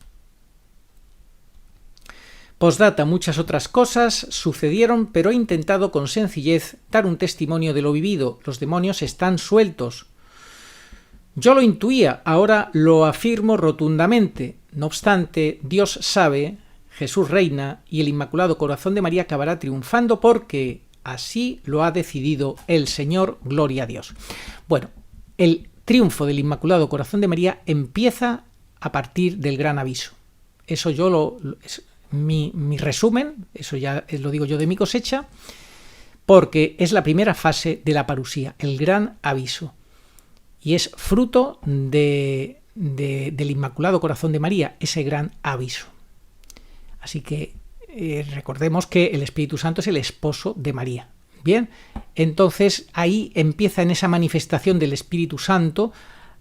Postdata, muchas otras cosas sucedieron, pero he intentado con sencillez dar un testimonio de lo vivido. Los demonios están sueltos. Yo lo intuía, ahora lo afirmo rotundamente. No obstante, Dios sabe, Jesús reina y el Inmaculado Corazón de María acabará triunfando porque así lo ha decidido el Señor, gloria a Dios. Bueno, el triunfo del Inmaculado Corazón de María empieza a partir del gran aviso. Eso yo mi resumen, eso ya lo digo yo de mi cosecha, porque es la primera fase de la parusía, el gran aviso. Y es fruto del Inmaculado Corazón de María, ese gran aviso. Así que recordemos que el Espíritu Santo es el esposo de María. Bien, entonces ahí empieza en esa manifestación del Espíritu Santo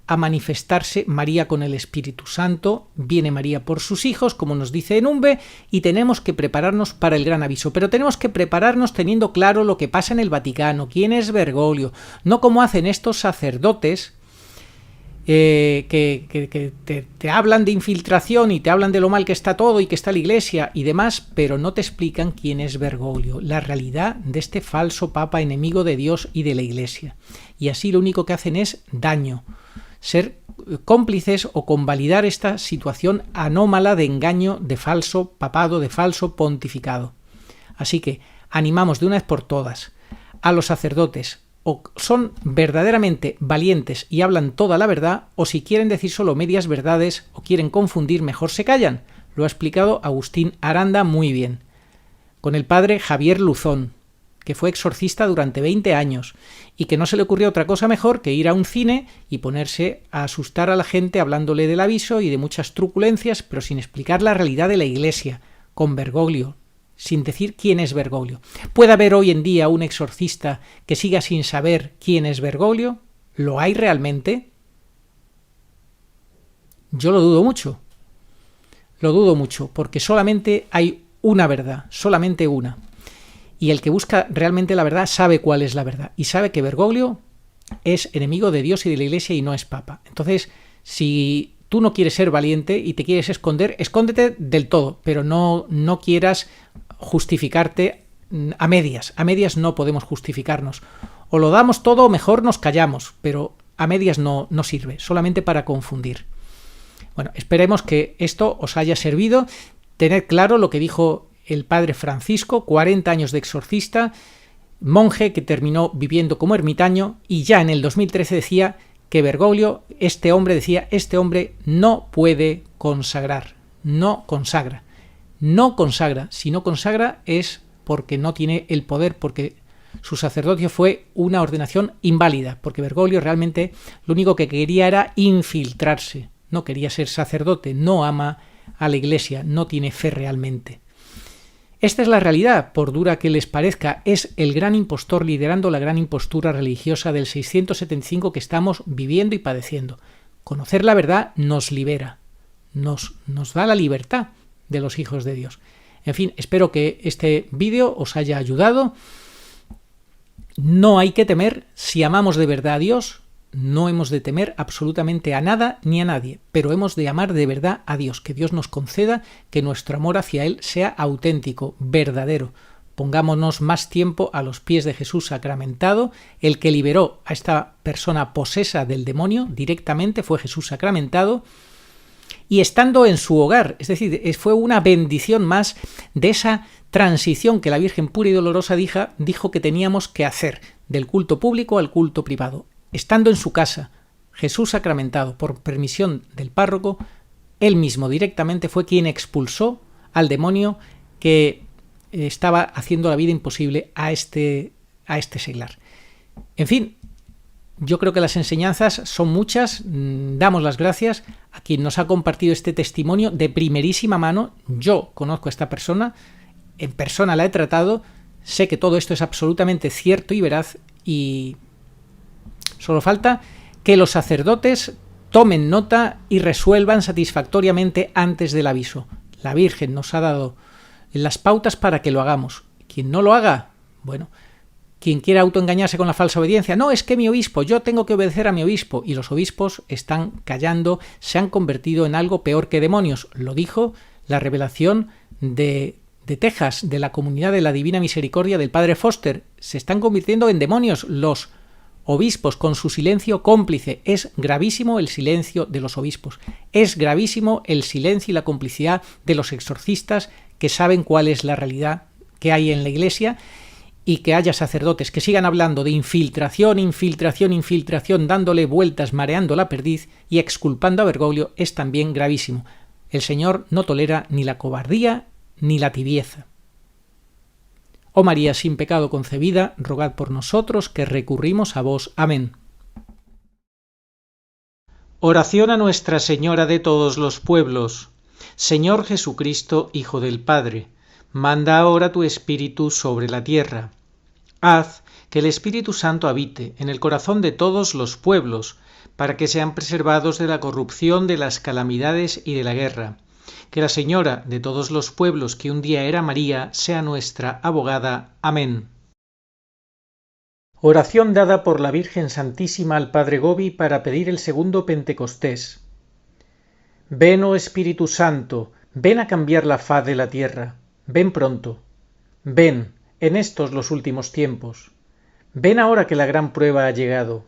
a manifestarse María con el Espíritu Santo. Viene María por sus hijos, como nos dice Enumbe, y tenemos que prepararnos para el gran aviso. Pero tenemos que prepararnos teniendo claro lo que pasa en el Vaticano, quién es Bergoglio, no como hacen estos sacerdotes que te hablan de infiltración y te hablan de lo mal que está todo y que está la Iglesia y demás, pero no te explican quién es Bergoglio, la realidad de este falso papa enemigo de Dios y de la Iglesia. Y así lo único que hacen es daño, ser cómplices o convalidar esta situación anómala de engaño, de falso papado, de falso pontificado. Así que animamos de una vez por todas a los sacerdotes, o son verdaderamente valientes y hablan toda la verdad, o si quieren decir solo medias verdades o quieren confundir, mejor se callan. Lo ha explicado Agustín Aranda muy bien. Con el padre Javier Luzón, que fue exorcista durante 20 años y que no se le ocurrió otra cosa mejor que ir a un cine y ponerse a asustar a la gente hablándole del aviso y de muchas truculencias, pero sin explicar la realidad de la Iglesia, con Bergoglio, sin decir quién es Bergoglio. ¿Puede haber hoy en día un exorcista que siga sin saber quién es Bergoglio? ¿Lo hay realmente? Yo lo dudo mucho, Lo dudo mucho, porque solamente hay una verdad, solamente una. Y el que busca realmente la verdad sabe cuál es la verdad y sabe que Bergoglio es enemigo de Dios y de la Iglesia y no es papa. Entonces, si tú no quieres ser valiente y te quieres esconder, escóndete del todo, pero no quieras justificarte a medias. A medias no podemos justificarnos. O lo damos todo o mejor nos callamos, pero a medias no sirve, solamente para confundir. Bueno, esperemos que esto os haya servido. Tened claro lo que dijo el padre Francisco, 40 años de exorcista, monje que terminó viviendo como ermitaño, y ya en el 2013 decía que Bergoglio, este hombre no puede consagrar, no consagra. No consagra, si no consagra es porque no tiene el poder, porque su sacerdocio fue una ordenación inválida, porque Bergoglio realmente lo único que quería era infiltrarse, no quería ser sacerdote, no ama a la Iglesia, no tiene fe realmente. Esta es la realidad, por dura que les parezca, es el gran impostor liderando la gran impostura religiosa del 675 que estamos viviendo y padeciendo. Conocer la verdad nos libera, nos da la libertad de los hijos de Dios. En fin, espero que este vídeo os haya ayudado. No hay que temer, si amamos de verdad a Dios, no hemos de temer absolutamente a nada ni a nadie, pero hemos de amar de verdad a Dios, que Dios nos conceda que nuestro amor hacia Él sea auténtico, verdadero. Pongámonos más tiempo a los pies de Jesús sacramentado. El que liberó a esta persona posesa del demonio directamente fue Jesús sacramentado, y estando en su hogar, es decir, fue una bendición más de esa transición que la Virgen pura y dolorosa dijo que teníamos que hacer, del culto público al culto privado. Estando en su casa, Jesús sacramentado, por permisión del párroco, él mismo directamente fue quien expulsó al demonio que estaba haciendo la vida imposible a este seglar. En fin, yo creo que las enseñanzas son muchas. Damos las gracias a quien nos ha compartido este testimonio de primerísima mano. Yo conozco a esta persona, en persona la he tratado, sé que todo esto es absolutamente cierto y veraz, y solo falta que los sacerdotes tomen nota y resuelvan satisfactoriamente antes del aviso. La Virgen nos ha dado las pautas para que lo hagamos. Quien no lo haga, bueno, quien quiera autoengañarse con la falsa obediencia, no, es que mi obispo, yo tengo que obedecer a mi obispo, y los obispos están callando, se han convertido en algo peor que demonios. Lo dijo la revelación de Texas, de la Comunidad de la Divina Misericordia del padre Foster. Se están convirtiendo en demonios los obispos con su silencio cómplice. Es gravísimo el silencio de los obispos, es gravísimo el silencio y la complicidad de los exorcistas que saben cuál es la realidad que hay en la Iglesia, y que haya sacerdotes que sigan hablando de infiltración, dándole vueltas, mareando la perdiz y exculpando a Bergoglio es también gravísimo. El Señor no tolera ni la cobardía ni la tibieza. Oh María sin pecado concebida, rogad por nosotros que recurrimos a vos. Amén. Oración a Nuestra Señora de todos los pueblos. Señor Jesucristo, Hijo del Padre, manda ahora tu Espíritu sobre la tierra. Haz que el Espíritu Santo habite en el corazón de todos los pueblos, para que sean preservados de la corrupción, de las calamidades y de la guerra. Que la Señora de todos los pueblos, que un día era María, sea nuestra abogada. Amén. Oración dada por la Virgen Santísima al Padre Gobi para pedir el segundo Pentecostés. Ven, oh Espíritu Santo, ven a cambiar la faz de la tierra. Ven pronto. Ven en estos los últimos tiempos. Ven ahora que la gran prueba ha llegado.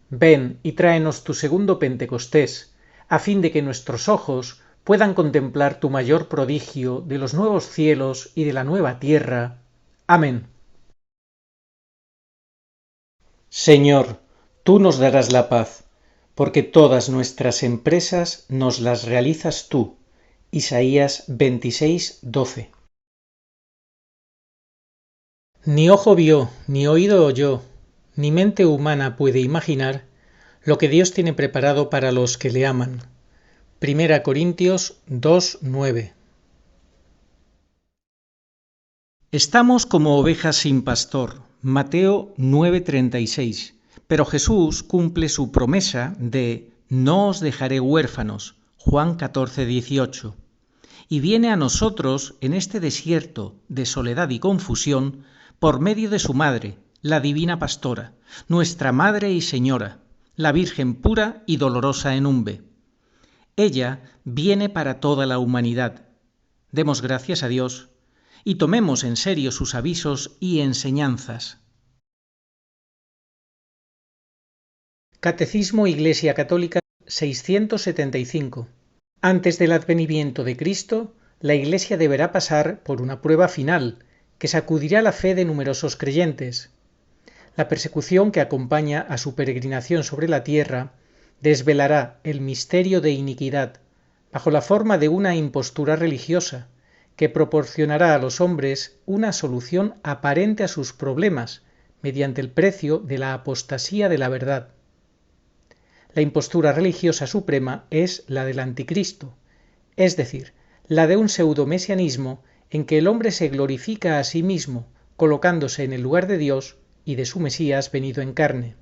Ven y tráenos tu segundo Pentecostés, a fin de que nuestros ojos puedan contemplar tu mayor prodigio de los nuevos cielos y de la nueva tierra. Amén. Señor, tú nos darás la paz, porque todas nuestras empresas nos las realizas tú. Isaías 26:12. Ni ojo vio, ni oído oyó, ni mente humana puede imaginar lo que Dios tiene preparado para los que le aman. 1 Corintios 2:9. Estamos como ovejas sin pastor. Mateo 9:36. Pero Jesús cumple su promesa de no os dejaré huérfanos. Juan 14:18. y viene a nosotros en este desierto de soledad y confusión por medio de su Madre, la Divina Pastora, nuestra Madre y Señora, la Virgen pura y dolorosa en Umbe. Ella viene para toda la humanidad. Demos gracias a Dios y tomemos en serio sus avisos y enseñanzas. Catecismo Iglesia Católica 675. Antes del advenimiento de Cristo, la Iglesia deberá pasar por una prueba final que sacudirá la fe de numerosos creyentes. La persecución que acompaña a su peregrinación sobre la tierra desvelará el misterio de iniquidad bajo la forma de una impostura religiosa que proporcionará a los hombres una solución aparente a sus problemas mediante el precio de la apostasía de la verdad. La impostura religiosa suprema es la del anticristo, es decir, la de un pseudomesianismo en que el hombre se glorifica a sí mismo, colocándose en el lugar de Dios y de su Mesías venido en carne.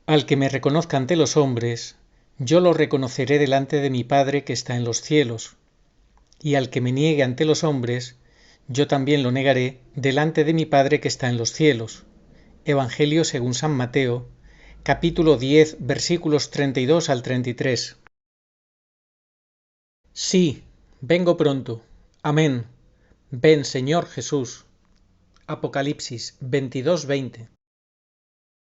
Al que me reconozca ante los hombres, yo lo reconoceré delante de mi Padre que está en los cielos, y al que me niegue ante los hombres, yo también lo negaré delante de mi Padre que está en los cielos. Evangelio según San Mateo, capítulo 10, versículos 32 al 33. Sí, vengo pronto. Amén. Ven, Señor Jesús. Apocalipsis 22:20.